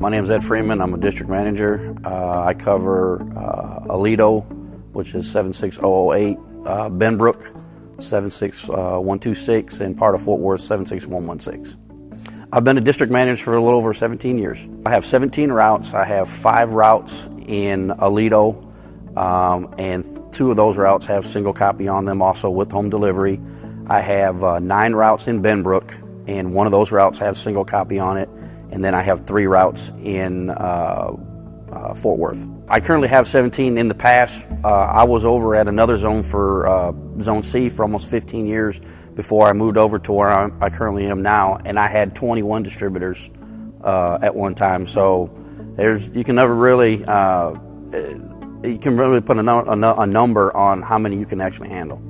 My name is Ed Freeman. I'm a district manager. I cover Aledo, which is 76008, Benbrook, 76126, and part of Fort Worth, 76116. I've been a district manager for a little over 17 years. I have 17 routes. I have 5 routes in Aledo, and 2 of those routes have single copy on them, also with home delivery. I have 9 routes in Benbrook, and 1 of those routes has single copy on it. And then I have 3 routes in Fort Worth. I currently have 17. In the past, I was over at another zone for Zone C for almost 15 years before I moved over to where I currently am now, and I had 21 distributors at one time. So you can never really put a number on how many you can actually handle.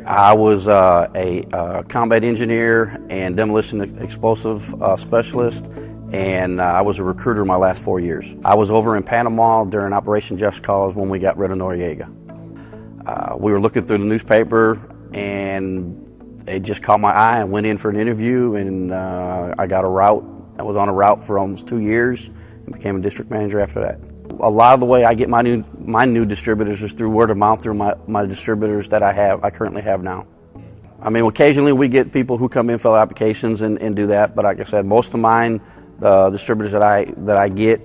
I was a combat engineer and demolition explosive specialist, and I was a recruiter my last 4 years. I was over in Panama during Operation Just Cause when we got rid of Noriega. We were looking through the newspaper, and it just caught my eye. I went in for an interview, and I got a route. I was on a route for almost 2 years and became a district manager after that. A lot of the way I get my new distributors is through word of mouth through my distributors that I currently have now. I mean, occasionally we get people who come in, fill applications and do that, but like I said, most of mine, the distributors that I get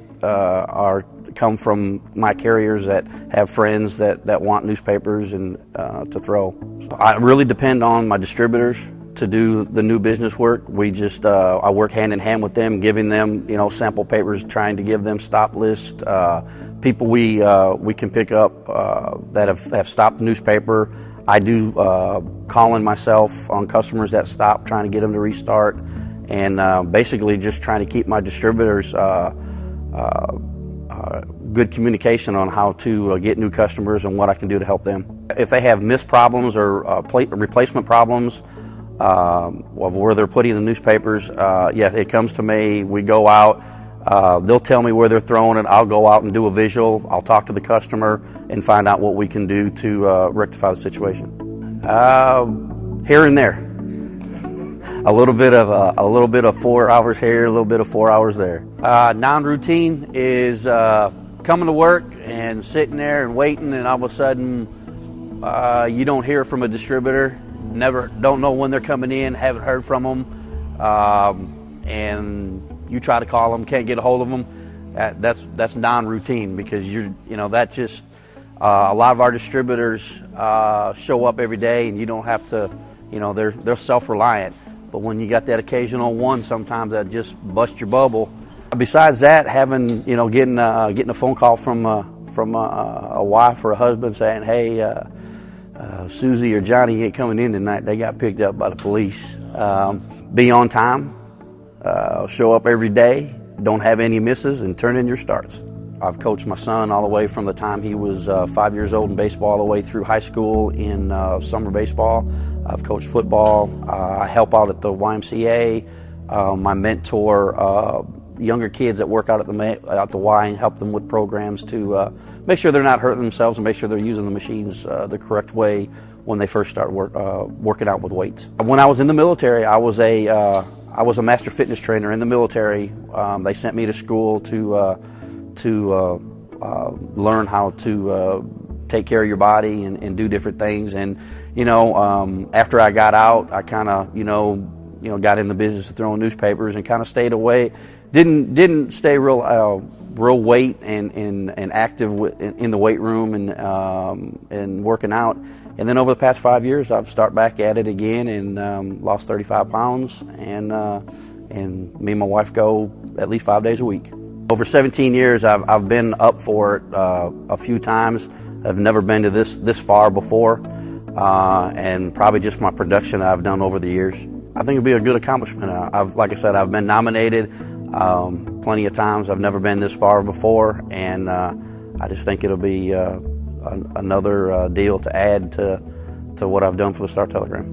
come from my carriers that have friends that want newspapers and to throw. So I really depend on my distributors to do the new business work. I work hand in hand with them, giving them sample papers, trying to give them stop lists. People we can pick up that have stopped the newspaper. I do calling myself on customers that stop, trying to get them to restart, and basically just trying to keep my distributors good communication on how to get new customers and what I can do to help them. If they have missed problems or replacement problems, of where they're putting the newspapers, it comes to me. We go out. They'll tell me where they're throwing it. I'll go out and do a visual. I'll talk to the customer and find out what we can do to rectify the situation. Here and there, a little bit of 4 hours here, a little bit of 4 hours there. Non-routine is coming to work and sitting there and waiting, and all of a sudden you don't hear from a distributor. Don't know when they're coming in, haven't heard from them, and you try to call them, can't get a hold of them. That's non-routine, because that just a lot of our distributors show up every day, and you don't have to, they're self-reliant. But when you got that occasional one, sometimes that just busts your bubble. Besides that, getting a phone call from a wife or a husband saying, hey, Susie or Johnny ain't coming in tonight. They got picked up by the police. Be on time, show up every day, don't have any misses, and turn in your starts. I've coached my son all the way from the time he was 5 years old in baseball all the way through high school in summer baseball. I've coached football. I help out at the YMCA. My mentor younger kids that work out at the Y and help them with programs to make sure they're not hurting themselves and make sure they're using the machines the correct way when they first start working out with weights. When I was in the military, I was a master fitness trainer in the military. They sent me to school to learn how to take care of your body and do different things. And after I got out, I kind of got in the business of throwing newspapers and kind of stayed away. Didn't stay real weight and active in the weight room and working out. And then over the past 5 years, I've started back at it again and lost 35 pounds. And me and my wife go at least 5 days a week. Over 17 years, I've been up for it a few times. I've never been to this far before, and probably just my production I've done over the years. I think it'll be a good accomplishment. Like I said, I've been nominated plenty of times. I've never been this far before, and I just think it'll be another deal to add to what I've done for the Star Telegram.